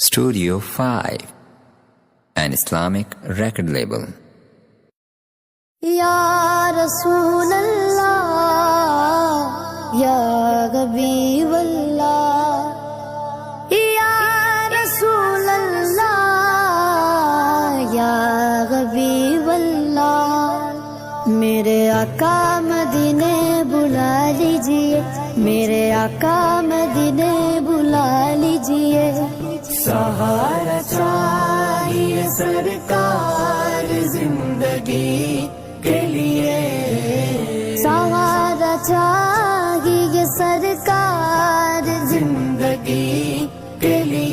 Studio 5, an Islamic record label. Ya Rasulallah, Ya Habibullah, Ya Rasulallah, Ya Habibullah. میرے آقا مدینے بلا لیجئے، میرے آقا مدینے بلا لیجئے. سہارا چاہیے سرکار زندگی کے لیے، سہارا چاہیے سرکار زندگی کے لیے.